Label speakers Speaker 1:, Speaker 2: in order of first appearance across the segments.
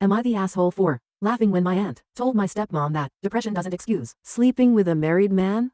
Speaker 1: Am I the asshole for laughing when my aunt told my stepmom that depression doesn't excuse sleeping with a married man?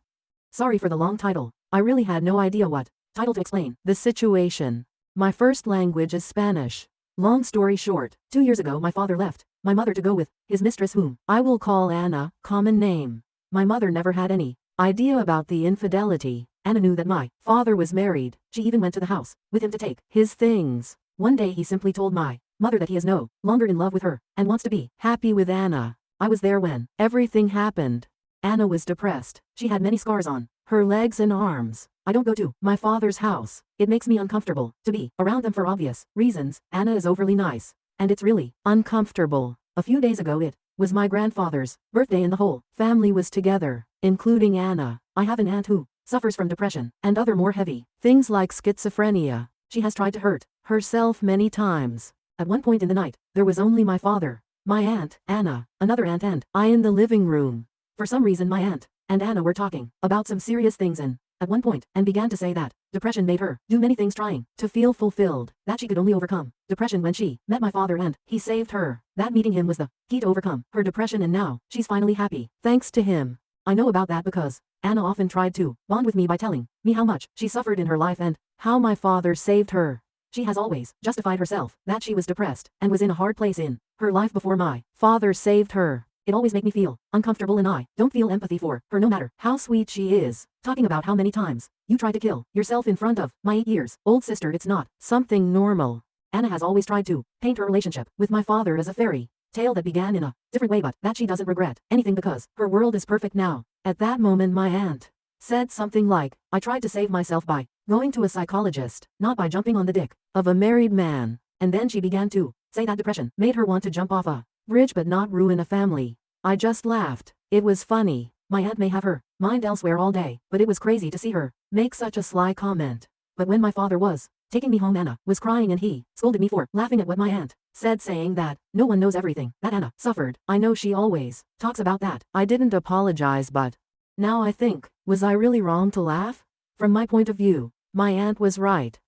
Speaker 1: Sorry for the long title. I really had no idea what title to explain the situation. My first language is Spanish. Long story short, 2 years ago my father left my mother to go with his mistress, whom I will call Anna, common name. My mother never had any idea about the infidelity. Anna knew that my father was married. She even went to the house with him to take his things. One day he simply told my mother that he is no longer in love with her and wants to be happy with Anna. I was there when everything happened. Anna was depressed. She had many scars on her legs and arms. I don't go to my father's house. It makes me uncomfortable to be around them for obvious reasons. Anna is overly nice, and it's really uncomfortable. A few days ago it was my grandfather's birthday and the whole family was together, including Anna. I have an aunt who suffers from depression and other more heavy things like schizophrenia. She has tried to hurt herself many times. At one point in the night, there was only my father, my aunt, Anna, another aunt and I in the living room. For some reason my aunt and Anna were talking about some serious things and at one point and began to say that depression made her do many things trying to feel fulfilled, that she could only overcome depression when she met my father and he saved her. That meeting him was the key to overcome her depression and now she's finally happy, thanks to him. I know about that because Anna often tried to bond with me by telling me how much she suffered in her life and how my father saved her. She has always justified herself that she was depressed and was in a hard place in her life before my father saved her. It always makes me feel uncomfortable and I don't feel empathy for her no matter how sweet she is. Talking about how many times you tried to kill yourself in front of my 8-year-old sister, it's not something normal. Anna has always tried to paint her relationship with my father as a fairy tale that began in a different way, but that she doesn't regret anything because her world is perfect now. At that moment my aunt said something like, I tried to save myself by going to a psychologist, not by jumping on the dick of a married man. And then she began to say that depression made her want to jump off a bridge but not ruin a family. I just laughed. It was funny. My aunt may have her mind elsewhere all day, but it was crazy to see her make such a sly comment. But when my father was taking me home, Anna was crying and he scolded me for laughing at what my aunt said, saying that no one knows everything that Anna suffered. I know she always talks about that. I didn't apologize, but now I think, was I really wrong to laugh? From my point of view, my aunt was right.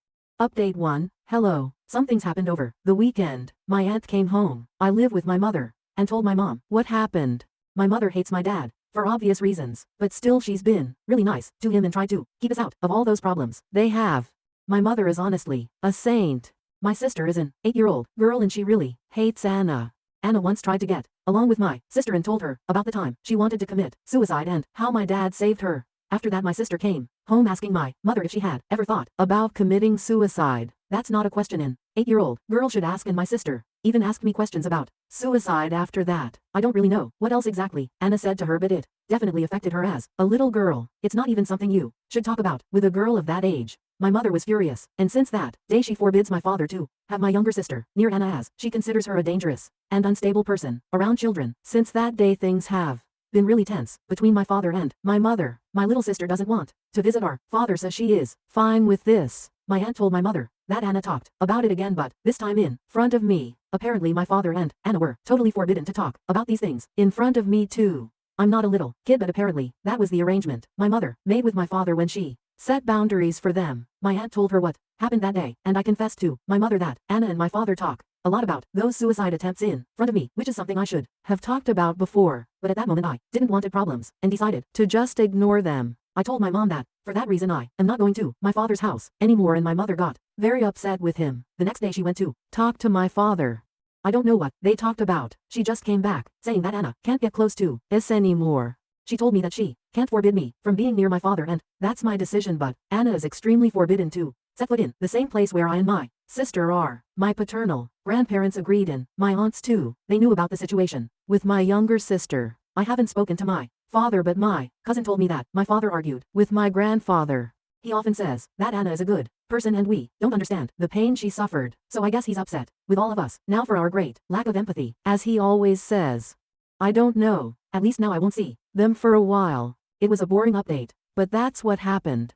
Speaker 1: Update 1. Hello. Something's happened over the weekend. My aunt came home. I live with my mother and told my mom what happened. My mother hates my dad for obvious reasons, but still she's been really nice to him and tried to keep us out of all those problems they have. My mother is honestly a saint. My sister is an 8-year-old girl and she really hates Anna. Anna once tried to get along with my sister and told her about the time she wanted to commit suicide and how my dad saved her. After that my sister came home asking my mother if she had ever thought about committing suicide. That's not a question an 8-year-old girl should ask, and my sister even asked me questions about suicide after that. I don't really know what else exactly Anna said to her, but it definitely affected her as a little girl. It's not even something you should talk about with a girl of that age. My mother was furious, and since that day she forbids my father to have my younger sister near Anna as she considers her a dangerous and unstable person around children. Since that day things have been really tense between my father and my mother. My little sister doesn't want to visit our father, says she is fine with this. My aunt told my mother that Anna talked about it again, but this time in front of me. Apparently my father and Anna were totally forbidden to talk about these things in front of me too. I'm not a little kid, but apparently that was the arrangement my mother made with my father when she set boundaries for them. My aunt told her what happened that day, and I confessed to my mother that Anna and my father talk a lot about those suicide attempts in front of me, which is something I should have talked about before. But at that moment I didn't want problems and decided to just ignore them. I told my mom that for that reason I am not going to my father's house anymore, and my mother got very upset with him. The next day she went to talk to my father. I don't know what they talked about. She just came back saying that Anna can't get close to us anymore. She told me that she can't forbid me from being near my father, and that's my decision, but Anna is extremely forbidden to set foot in the same place where I and my sister are. My paternal grandparents agreed, and my aunts too. They knew about the situation with my younger sister. I haven't spoken to my father, but my cousin told me that my father argued with my grandfather. He often says that Anna is a good person and we don't understand the pain she suffered, so I guess he's upset with all of us now for our great lack of empathy, as he always says. I don't know, at least now I won't see them for a while. It was a boring update, but that's what happened.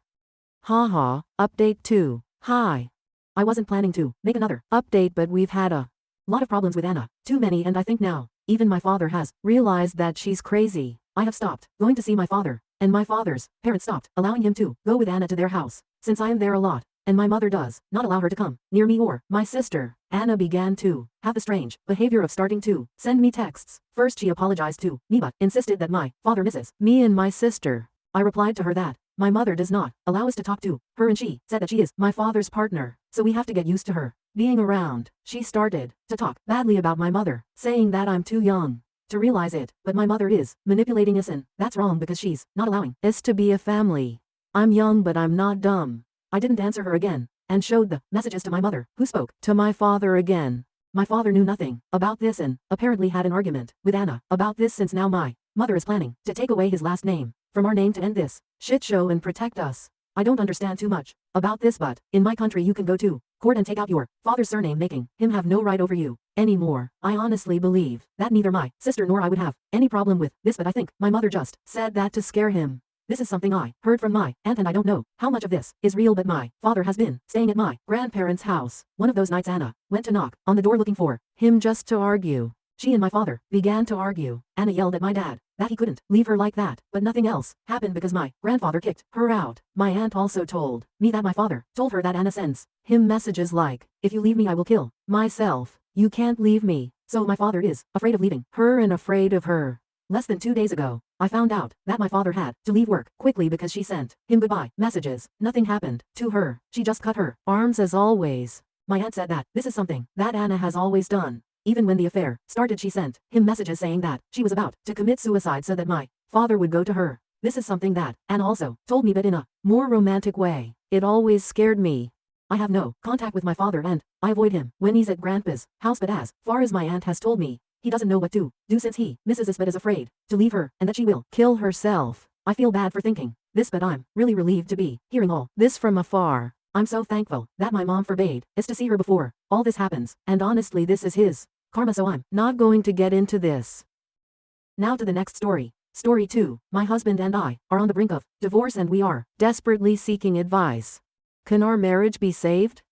Speaker 1: Haha. Update 2. Hi. I wasn't planning to make another update, but we've had a lot of problems with Anna. Too many, and I think now even my father has realized that she's crazy. I have stopped going to see my father, and my father's parents stopped allowing him to go with Anna to their house. Since I am there a lot, and my mother does not allow her to come near me or my sister. Anna began to have the strange behavior of starting to send me texts. First she apologized to me but insisted that my father misses me and my sister. I replied to her that my mother does not allow us to talk to her and she said that she is my father's partner, so we have to get used to her being around. She started to talk badly about my mother, saying that I'm too young to realize it, but my mother is manipulating us and that's wrong because she's not allowing us to be a family. I'm young but I'm not dumb. I didn't answer her again and showed the messages to my mother, who spoke to my father again. My father knew nothing about this and apparently had an argument with Anna about this since now my mother is planning to take away his last name from our name to end this shit show and protect us. I don't understand too much about this, but in my country you can go to court and take out your father's surname, making him have no right over you anymore. I honestly believe that neither my sister nor I would have any problem with this, but I think my mother just said that to scare him. This is something I heard from my aunt and I don't know how much of this is real, but my father has been staying at my grandparents' house. One of those nights Anna went to knock on the door looking for him just to argue. She and my father began to argue. Anna yelled at my dad that he couldn't leave her like that, but nothing else happened because my grandfather kicked her out. My aunt also told me that my father told her that Anna sends him messages like, if you leave me I will kill myself. You can't leave me. So my father is afraid of leaving her and afraid of her. Less than 2 days ago, I found out that my father had to leave work quickly because she sent him goodbye messages. Nothing happened to her. She just cut her arms as always. My aunt said that this is something that Anna has always done. Even when the affair started, she sent him messages saying that she was about to commit suicide so that my father would go to her. This is something that Anna also told me, but in a more romantic way. It always scared me. I have no contact with my father and I avoid him when he's at Grandpa's house, but as far as my aunt has told me, he doesn't know what to do since he misses us but is afraid to leave her and that she will kill herself. I feel bad for thinking this, but I'm really relieved to be hearing all this from afar. I'm so thankful that my mom forbade us to see her before all this happens, and honestly this is his karma, so I'm not going to get into this. Now to the next story. Story 2. My husband and I are on the brink of divorce and we are desperately seeking advice. Can our marriage be saved?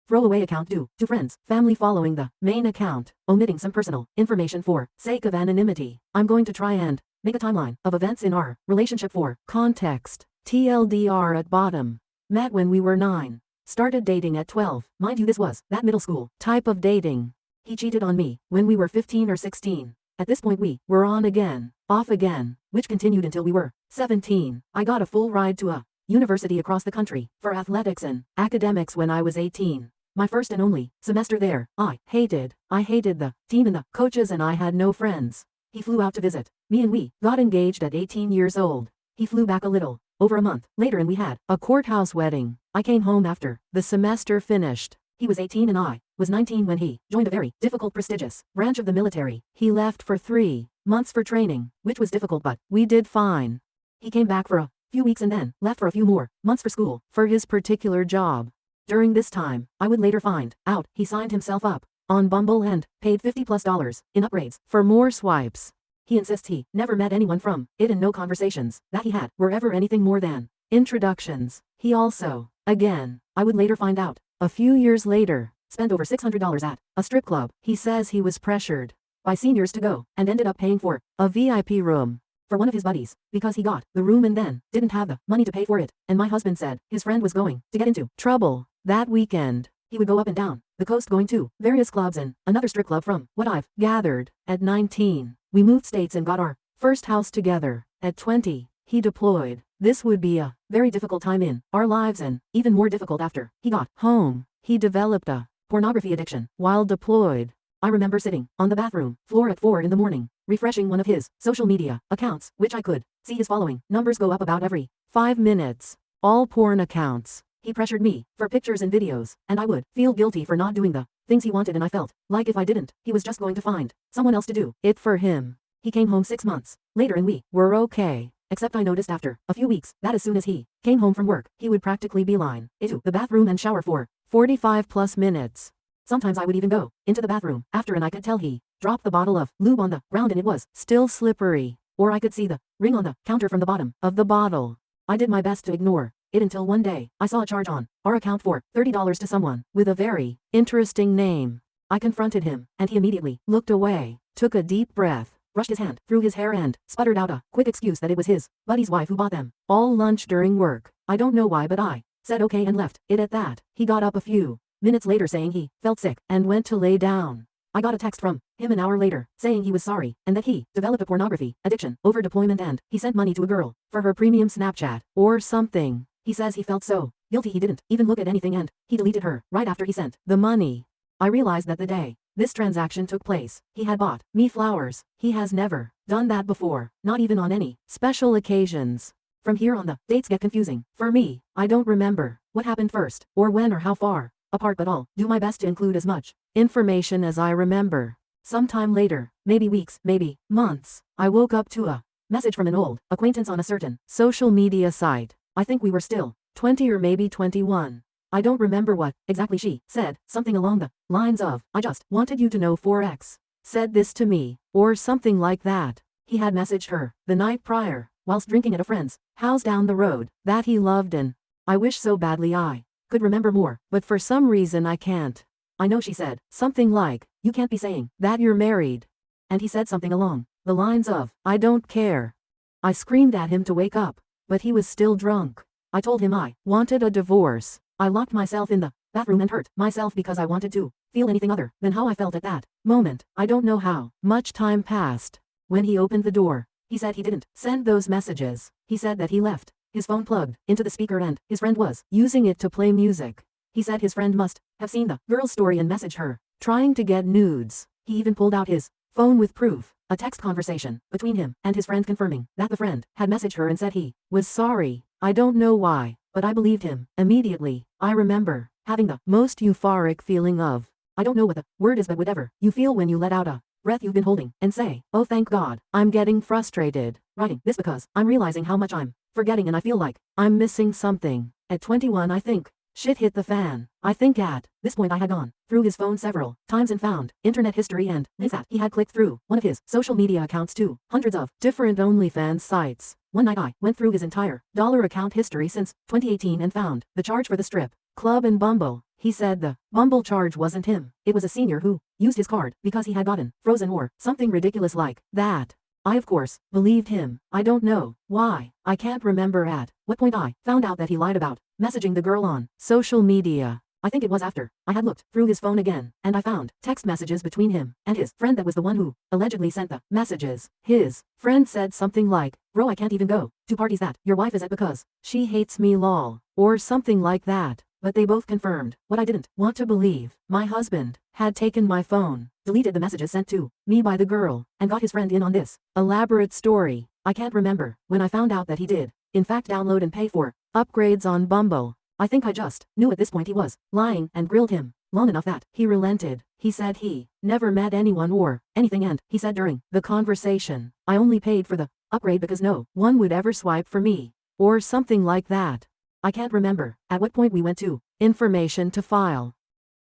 Speaker 1: Throwaway account due to friends, family following the main account, omitting some personal information for sake of anonymity. I'm going to try and make a timeline of events in our relationship for context. TLDR at bottom. Met when we were 9. Started dating at 12. Mind you, this was that middle school type of dating. He cheated on me when we were 15 or 16. At this point we were on again, off again, which continued until we were 17. I got a full ride to a university across the country for athletics and academics when I was 18. My first and only semester there, I hated the team and the coaches and I had no friends. He flew out to visit me and we got engaged at 18 years old. He flew back a little over a month later and we had a courthouse wedding. I came home after the semester finished. He was 18 and I was 19 when he joined a very difficult, prestigious branch of the military. He left for 3 months for training, which was difficult but we did fine. He came back for a few weeks and then left for a few more months for school for his particular job. During this time, I would later find out he signed himself up on Bumble and paid $50+ in upgrades for more swipes. He insists he never met anyone from it and no conversations that he had were ever anything more than introductions. He also, again, I would later find out, a few years later, spent over $600 at a strip club. He says he was pressured by seniors to go and ended up paying for a VIP room for one of his buddies because he got the room and then didn't have the money to pay for it. And my husband said his friend was going to get into trouble that weekend. He would go up and down the coast going to various clubs and another strip club from what I've gathered. At 19, we moved states and got our first house together. At 20, he deployed. This would be a very difficult time in our lives and even more difficult after he got home. He developed a pornography addiction while deployed. I remember sitting on the bathroom floor at 4 in the morning, refreshing one of his social media accounts, which I could see his following numbers go up about every 5 minutes. All porn accounts. He pressured me for pictures and videos, and I would feel guilty for not doing the things he wanted, and I felt like if I didn't, he was just going to find someone else to do it for him. He came home 6 months later and we were okay, except I noticed after a few weeks that as soon as he came home from work, he would practically beeline into the bathroom and shower for 45+ minutes. Sometimes I would even go into the bathroom after and I could tell he dropped the bottle of lube on the ground and it was still slippery, or I could see the ring on the counter from the bottom of the bottle. I did my best to ignore it until one day I saw a charge on our account for $30 to someone with a very interesting name. I confronted him and he immediately looked away, took a deep breath, brushed his hand through his hair and sputtered out a quick excuse that it was his buddy's wife who bought them all lunch during work. I don't know why, but I said okay and left it at that. He got up a few minutes later saying he felt sick and went to lay down. I got a text from him an hour later saying he was sorry and that he developed a pornography addiction over deployment and he sent money to a girl for her premium Snapchat or something. He says he felt so guilty he didn't even look at anything and he deleted her right after he sent the money. I realized that the day this transaction took place, he had bought me flowers. He has never done that before, not even on any special occasions. From here on the dates get confusing. For me, I don't remember what happened first or when or how far apart, but I'll do my best to include as much information as I remember. Sometime later, maybe weeks, maybe months, I woke up to a message from an old acquaintance on a certain social media site. I think we were still 20 or maybe 21. I don't remember what exactly she said, something along the lines of, I just wanted you to know 4x said this to me, or something like that. He had messaged her the night prior, whilst drinking at a friend's house down the road, that he loved, and I wish so badly I could remember more, but for some reason I can't. I know she said something like, you can't be saying that you're married. And he said something along the lines of, I don't care. I screamed at him to wake up, but he was still drunk. I told him I wanted a divorce. I locked myself in the bathroom and hurt myself because I wanted to feel anything other than how I felt at that moment. I don't know how much time passed. When he opened the door, he said he didn't send those messages. He said that he left his phone plugged into the speaker and his friend was using it to play music. He said his friend must have seen the girl's story and messaged her, trying to get nudes. He even pulled out his phone with proof, a text conversation between him and his friend confirming that the friend had messaged her and said he was sorry. I don't know why, but I believed him immediately. I remember having the most euphoric feeling of, I don't know what the word is, but whatever you feel when you let out a breath you've been holding and say, oh thank God. I'm getting frustrated writing this because I'm realizing how much I'm forgetting and I feel like I'm missing something. At 21 I think shit hit the fan. I think at this point I had gone through his phone several times and found internet history and links that he had clicked through one of his social media accounts to hundreds of different OnlyFans sites. One night I went through his entire dollar account history since 2018 and found the charge for the strip club and Bumble. He said the Bumble charge wasn't him. It was a senior who used his card because he had gotten frozen or something ridiculous like that. I of course believed him. I don't know why. I can't remember at what point I found out that he lied about messaging the girl on social media. I think it was after I had looked through his phone again and I found text messages between him and his friend that was the one who allegedly sent the messages. His friend said something like, bro, I can't even go to parties that your wife is at because she hates me lol, or something like that. But they both confirmed what I didn't want to believe. My husband had taken my phone, deleted the messages sent to me by the girl, and got his friend in on this elaborate story. I can't remember when I found out that he did, in fact, download and pay for upgrades on Bumble. I think I just knew at this point he was lying and grilled him long enough that he relented. He said he never met anyone or anything, and he said during the conversation, I only paid for the upgrade because no one would ever swipe for me, or something like that. I can't remember at what point we went to information to file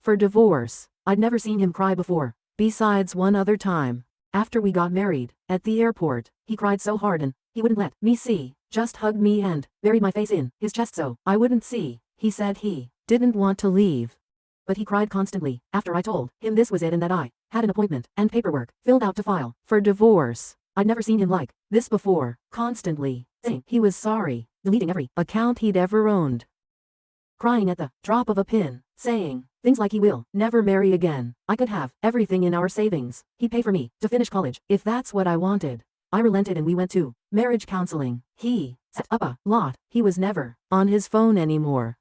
Speaker 1: for divorce. I'd never seen him cry before, besides one other time. After we got married, at the airport, he cried so hard and he wouldn't let me see, just hugged me and buried my face in his chest so I wouldn't see. He said he didn't want to leave, but he cried constantly after I told him this was it and that I had an appointment and paperwork filled out to file for divorce. I'd never seen him like this before, constantly saying he was sorry, deleting every account he'd ever owned, crying at the drop of a pin, saying things like he will never marry again. I could have everything in our savings. He'd pay for me to finish college if that's what I wanted. I relented and we went to marriage counseling. He set up a lot. He was never on his phone anymore.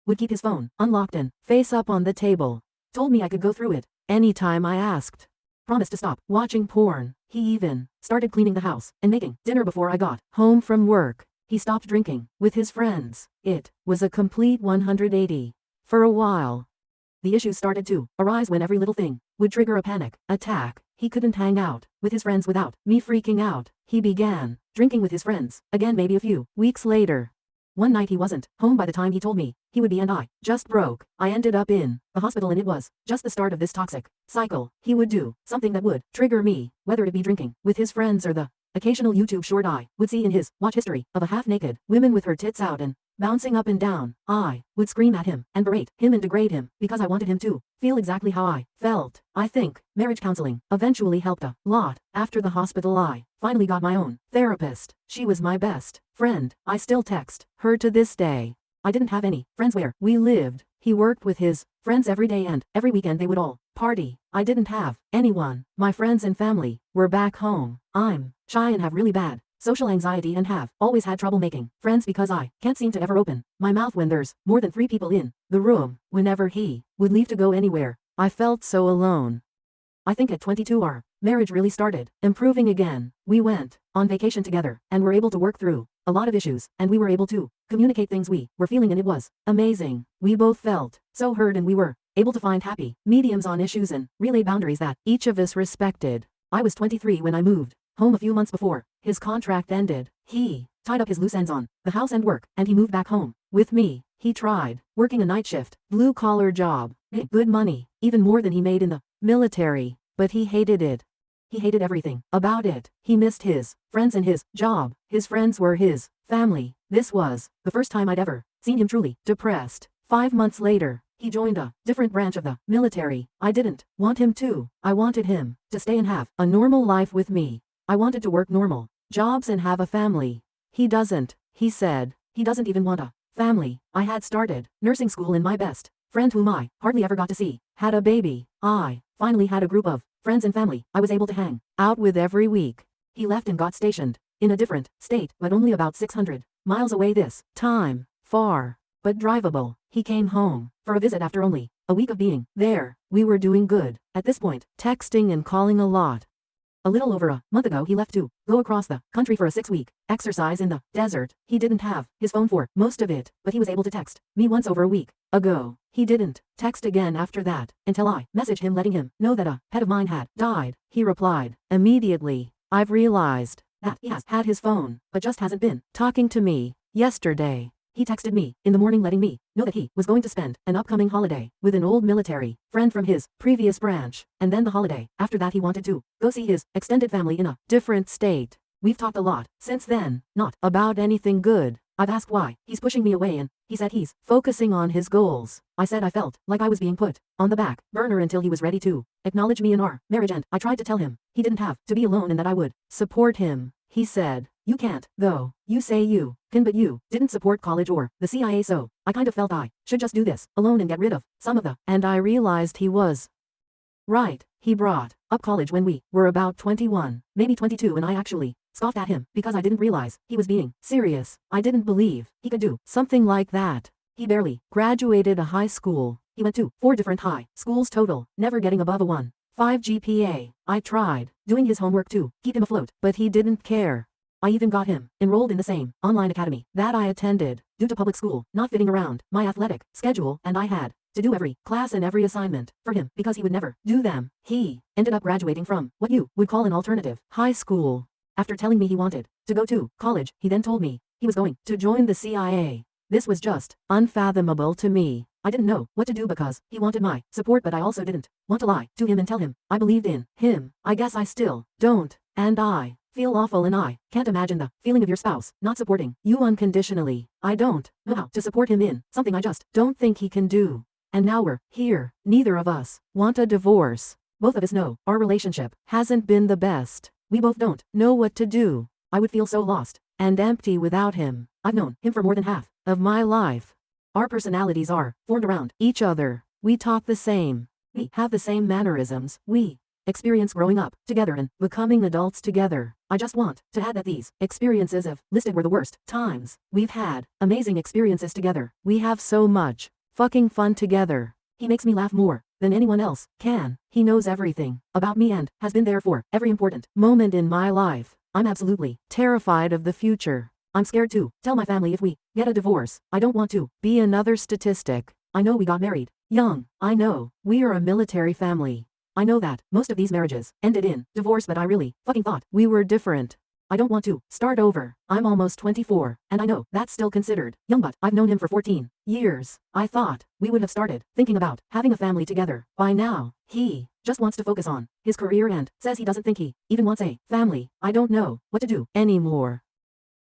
Speaker 1: Would keep his phone unlocked and face up on the table. Told me I could go through it anytime I asked. Promised to stop watching porn. He even started cleaning the house and making dinner before I got home from work. He stopped drinking with his friends. It was a complete 180. For a while, the issues started to arise when every little thing would trigger a panic attack. He couldn't hang out with his friends without me freaking out. He began drinking with his friends again maybe a few weeks later. One night he wasn't home by the time he told me he would be and I just broke. I ended up in the hospital and it was just the start of this toxic cycle. He would do something that would trigger me, whether it be drinking with his friends or the occasional YouTube short I would see in his watch history of a half-naked woman with her tits out and bouncing up and down. I would scream at him and berate him and degrade him because I wanted him to feel exactly how I felt. I think marriage counseling eventually helped a lot. After the hospital I finally got my own therapist. She was my best friend. I still text her to this day. I didn't have any friends where we lived. He worked with his friends every day and every weekend they would all party. I didn't have anyone. My friends and family were back home. I'm shy and have really bad social anxiety and have always had trouble making friends because I can't seem to ever open my mouth when there's more than 3 people in the room. Whenever he would leave to go anywhere, I felt so alone. I think at 22 our marriage really started improving again. We went on vacation together and were able to work through a lot of issues, and we were able to communicate things we were feeling, and it was amazing. We both felt so heard and we were able to find happy mediums on issues and relay boundaries that each of us respected. I was 23 when I moved home a few months before his contract ended. He tied up his loose ends on the house and work, and he moved back home with me. He tried working a night shift, blue-collar job, made good money, even more than he made in the military, but he hated it. He hated everything about it. He missed his friends and his job. His friends were his family. This was the first time I'd ever seen him truly depressed. 5 months later, he joined a different branch of the military. I didn't want him to. I wanted him to stay and have a normal life with me. I wanted to work normal jobs and have a family. He doesn't. He said he doesn't even want a family. I had started nursing school, and my best friend, whom I hardly ever got to see, had a baby. I finally had a group of friends and family I was able to hang out with every week. He left and got stationed in a different state, but only about 600 miles away this time. Far, but drivable. He came home for a visit after only a week of being there. We were doing good at this point, texting and calling a lot. A little over a month ago he left to go across the country for a 6-week exercise in the desert. He didn't have his phone for most of it, but he was able to text me once over a week ago. He didn't text again after that until I messaged him letting him know that a pet of mine had died. He replied immediately, "I've realized that he has had his phone, but just hasn't been talking to me. Yesterday, he texted me in the morning letting me know that he was going to spend an upcoming holiday with an old military friend from his previous branch, and then the holiday after that he wanted to go see his extended family in a different state. We've talked a lot since then, not about anything good. I've asked why he's pushing me away, and he said he's focusing on his goals. I said I felt like I was being put on the back burner until he was ready to acknowledge me in our marriage, and I tried to tell him he didn't have to be alone and that I would support him. He said, "You can't, though. You say you can, but you didn't support college or the CIA, so I kind of felt I should just do this alone and get rid of some of the..." And I realized he was right. He brought up college when we were about 21, maybe 22, and I actually scoffed at him because I didn't realize he was being serious. I didn't believe he could do something like that. He barely graduated a high school. He went to 4 different high schools total, never getting above a 1.5 GPA. I tried doing his homework to keep him afloat, but he didn't care. I even got him enrolled in the same online academy that I attended. Due to public school not fitting around my athletic schedule, and I had to do every class and every assignment for him because he would never do them, he ended up graduating from what you would call an alternative high school. After telling me he wanted to go to college, he then told me he was going to join the CIA. This was just unfathomable to me. I didn't know what to do because he wanted my support, but I also didn't want to lie to him and tell him I believed in him. I guess I still don't, and I feel awful, and I can't imagine the feeling of your spouse not supporting you unconditionally. I don't know how to support him in something I just don't think he can do. And now we're here. Neither of us want a divorce. Both of us know our relationship hasn't been the best. We both don't know what to do. I would feel so lost and empty without him. I've known him for more than half of my life. Our personalities are formed around each other. We talk the same. We have the same mannerisms. We experience growing up together and becoming adults together. I just want to add that these experiences I've listed were the worst times. We've had amazing experiences together. We have so much fucking fun together. He makes me laugh more than anyone else can. He knows everything about me and has been there for every important moment in my life. I'm absolutely terrified of the future. I'm scared to tell my family if we get a divorce. I don't want to be another statistic. I know we got married young. I know we are a military family. I know that most of these marriages ended in divorce, but I really fucking thought we were different. I don't want to start over. I'm almost 24, and I know that's still considered young, but I've known him for 14 years. I thought we would have started thinking about having a family together by now. He just wants to focus on his career and says he doesn't think he even wants a family. I don't know what to do anymore.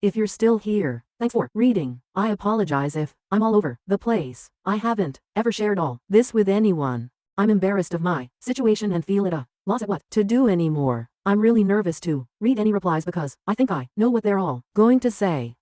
Speaker 1: If you're still here, thanks for reading. I apologize if I'm all over the place. I haven't ever shared all this with anyone. I'm embarrassed of my situation and feel at a loss at what to do anymore. I'm really nervous to read any replies because I think I know what they're all going to say.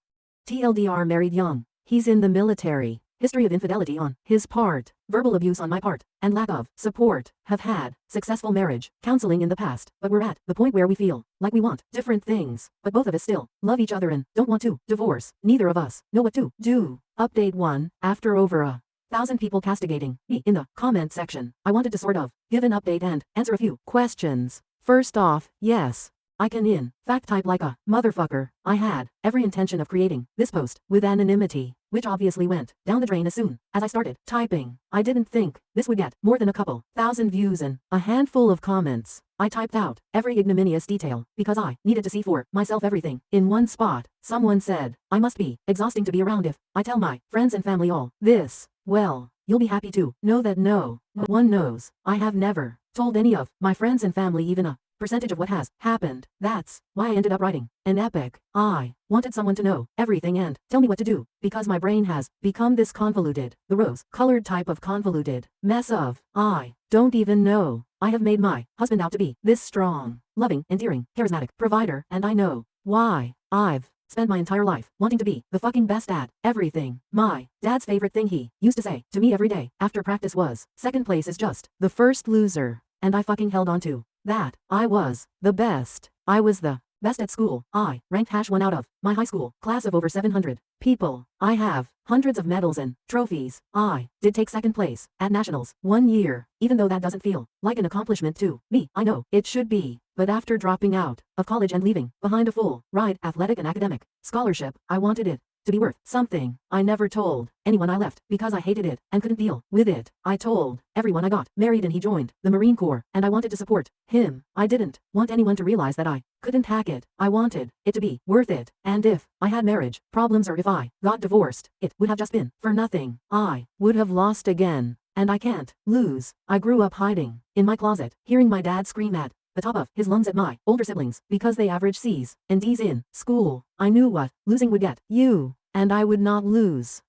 Speaker 1: TLDR, married young. He's in the military. History of infidelity on his part, verbal abuse on my part, and lack of support. Have had successful marriage counseling in the past, but we're at the point where we feel like we want different things, but both of us still love each other and don't want to divorce. Neither of us know what to do. Update 1. After over 1,000 people castigating me in the comment section, I wanted to sort of give an update and answer a few questions. First off, yes, I can in fact type like a motherfucker. I had every intention of creating this post with anonymity, which obviously went down the drain as soon as I started typing. I didn't think this would get more than a couple thousand views and a handful of comments. I typed out every ignominious detail because I needed to see for myself everything in one spot. Someone said, I must be exhausting to be around if I tell my friends and family all this. Well, you'll be happy to know that no one knows. I have never told any of my friends and family even a percentage of what has happened. That's why I ended up writing an epic. I wanted someone to know everything and tell me what to do, because my brain has become this convoluted, the rose-colored type of convoluted mess of, I don't even know. I have made my husband out to be this strong, loving, endearing, charismatic provider, and I know why. I've spent my entire life wanting to be the fucking best at everything. My dad's favorite thing he used to say to me every day after practice was, second place is just the first loser. And I fucking held on to that. I was the best. I was the best at school. I ranked #1 out of my high school class of over 700 people. I have hundreds of medals and trophies. I did take second place at nationals 1 year, even though that doesn't feel like an accomplishment to me. I know it should be. But after dropping out of college and leaving behind a full ride athletic and academic scholarship, I wanted it to be worth something. I never told anyone I left because I hated it and couldn't deal with it. I told everyone I got married and he joined the Marine Corps, and I wanted to support him. I didn't want anyone to realize that I couldn't hack it. I wanted it to be worth it. And if I had marriage problems or if I got divorced, it would have just been for nothing. I would have lost again. And I can't lose. I grew up hiding in my closet, hearing my dad scream at the top of his lungs at my older siblings because they averaged C's and D's in school. I knew what losing would get you, and I would not lose.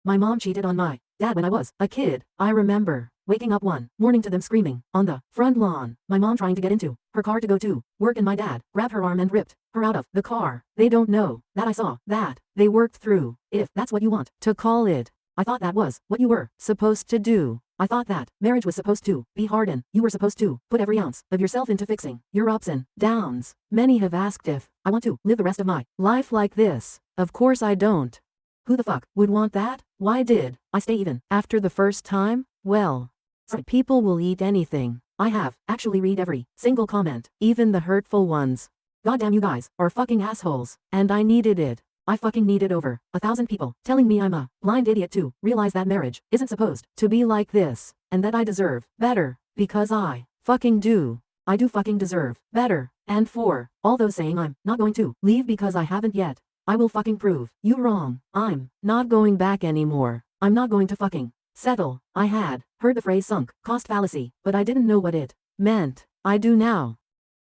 Speaker 1: My mom cheated on my dad when I was a kid. I remember waking up one morning to them screaming on the front lawn, my mom trying to get into her car to go to work, and my dad grabbed her arm and ripped her out of the car. They don't know that I saw that they worked through, if that's what you want to call it. I thought that was what you were supposed to do. I thought that marriage was supposed to be hard and you were supposed to put every ounce of yourself into fixing your ups and downs. Many have asked if I want to live the rest of my life like this. Of course I don't. Who the fuck would want that? Why did I stay even after the first time? Well, some people will eat anything. I have actually read every single comment, even the hurtful ones. Goddamn, you guys are fucking assholes, and I needed it. I fucking needed over 1,000 people telling me I'm a blind idiot to realize that marriage isn't supposed to be like this, and that I deserve better, because I fucking do. I do fucking deserve better. And for all those saying I'm not going to leave because I haven't yet, I will fucking prove you wrong. I'm not going back anymore. I'm not going to fucking settle. I had heard the phrase sunk cost fallacy, but I didn't know what it meant. I do now.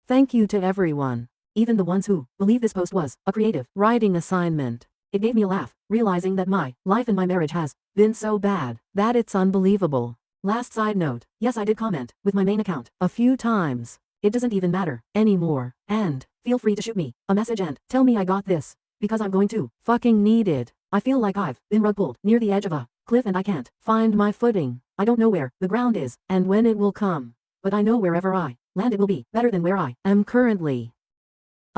Speaker 1: Thank you to everyone. Even the ones who believe this post was a creative writing assignment. It gave me a laugh, realizing that my life and my marriage has been so bad that it's unbelievable. Last side note, yes, I did comment with my main account a few times. It doesn't even matter anymore. And feel free to shoot me a message and tell me I got this, because I'm going to fucking need it. I feel like I've been rug pulled near the edge of a cliff and I can't find my footing. I don't know where the ground is and when it will come, but I know wherever I land it will be better than where I am currently.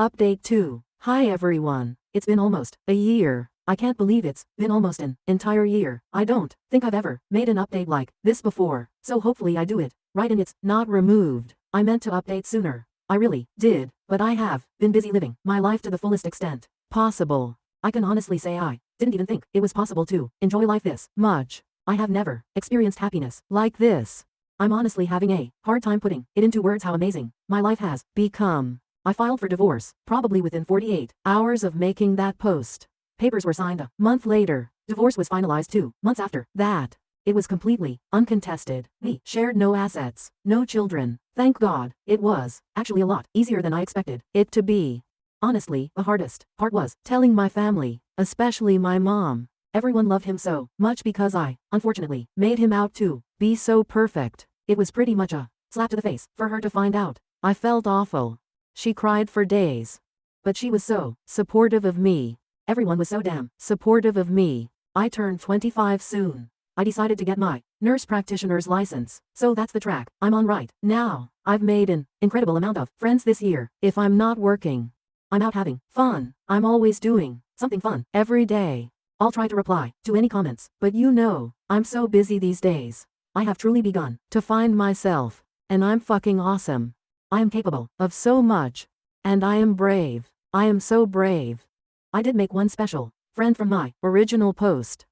Speaker 1: Update 2. Hi everyone. It's been almost a year. I can't believe it's been almost an entire year. I don't think I've ever made an update like this before, so hopefully I do it right and it's not removed. I meant to update sooner. I really did, but I have been busy living my life to the fullest extent possible. I can honestly say I didn't even think it was possible to enjoy life this much. I have never experienced happiness like this. I'm honestly having a hard time putting it into words how amazing my life has become. I filed for divorce, probably within 48 hours of making that post. Papers were signed a month later. Divorce was finalized 2 months after that. It was completely uncontested. We shared no assets, no children. Thank God. It was actually a lot easier than I expected it to be. Honestly, the hardest part was telling my family, especially my mom. Everyone loved him so much because I, unfortunately, made him out to be so perfect. It was pretty much a slap to the face for her to find out. I felt awful. She cried for days. But she was so supportive of me. Everyone was so damn supportive of me. I turn 25 soon. I decided to get my nurse practitioner's license, so that's the track I'm on right now. I've made an incredible amount of friends this year. If I'm not working, I'm out having fun. I'm always doing something fun every day. I'll try to reply to any comments, but you know, I'm so busy these days. I have truly begun to find myself, and I'm fucking awesome. I am capable of so much, and I am brave. I am so brave. I did make one special friend from my original post.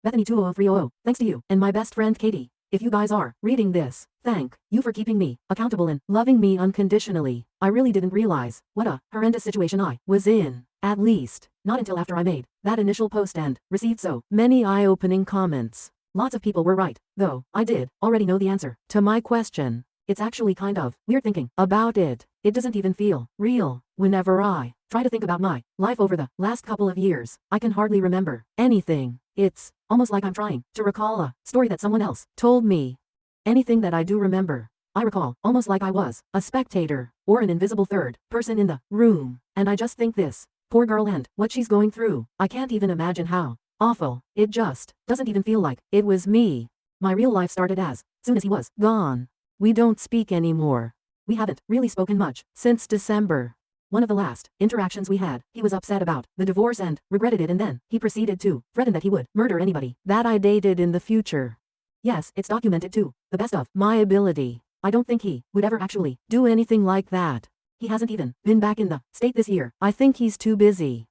Speaker 1: Bethany 20300, thanks to you and my best friend Katie. If you guys are reading this, thank you for keeping me accountable and loving me unconditionally. I really didn't realize what a horrendous situation I was in, at least, not until after I made that initial post and received so many eye-opening comments. Lots of people were right, though I did already know the answer to my question. It's actually kind of weird thinking about it. It doesn't even feel real. Whenever I try to think about my life over the last couple of years, I can hardly remember anything. It's almost like I'm trying to recall a story that someone else told me. Anything that I do remember, I recall almost like I was a spectator or an invisible third person in the room, and I just think this poor girl and what she's going through. I can't even imagine how awful. It just doesn't even feel like it was me. My real life started as soon as he was gone. We don't speak anymore. We haven't really spoken much since December. One of the last interactions we had, he was upset about the divorce and regretted it, and then he proceeded to threaten that he would murder anybody that I dated in the future. Yes, it's documented to the best of my ability. I don't think he would ever actually do anything like that. He hasn't even been back in the state this year. I think he's too busy.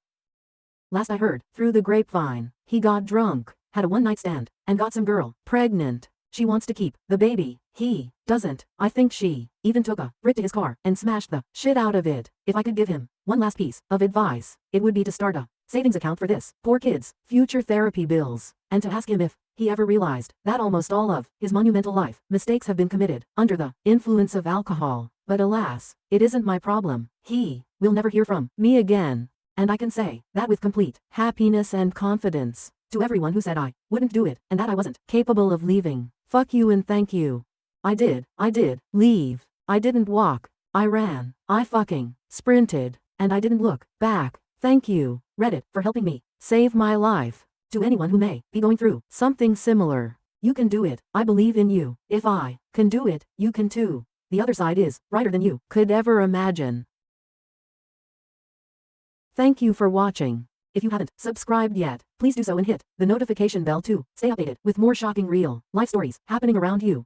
Speaker 1: Last I heard, through the grapevine, he got drunk, had a one-night stand, and got some girl pregnant. She wants to keep the baby. He doesn't. I think she even took a brick to his car and smashed the shit out of it. If I could give him one last piece of advice, it would be to start a savings account for this poor kid's future therapy bills, and to ask him if he ever realized that almost all of his monumental life mistakes have been committed under the influence of alcohol. But alas, it isn't my problem. He will never hear from me again. And I can say that with complete happiness and confidence to everyone who said I wouldn't do it and that I wasn't capable of leaving. Fuck you and thank you. I did leave. I didn't walk. I ran. I fucking sprinted. And I didn't look back. Thank you, Reddit, for helping me save my life. To anyone who may be going through something similar, you can do it. I believe in you. If I can do it, you can too. The other side is brighter than you could ever imagine. Thank you for watching. If you haven't subscribed yet, please do so and hit the notification bell to stay updated with more shocking real life stories happening around you.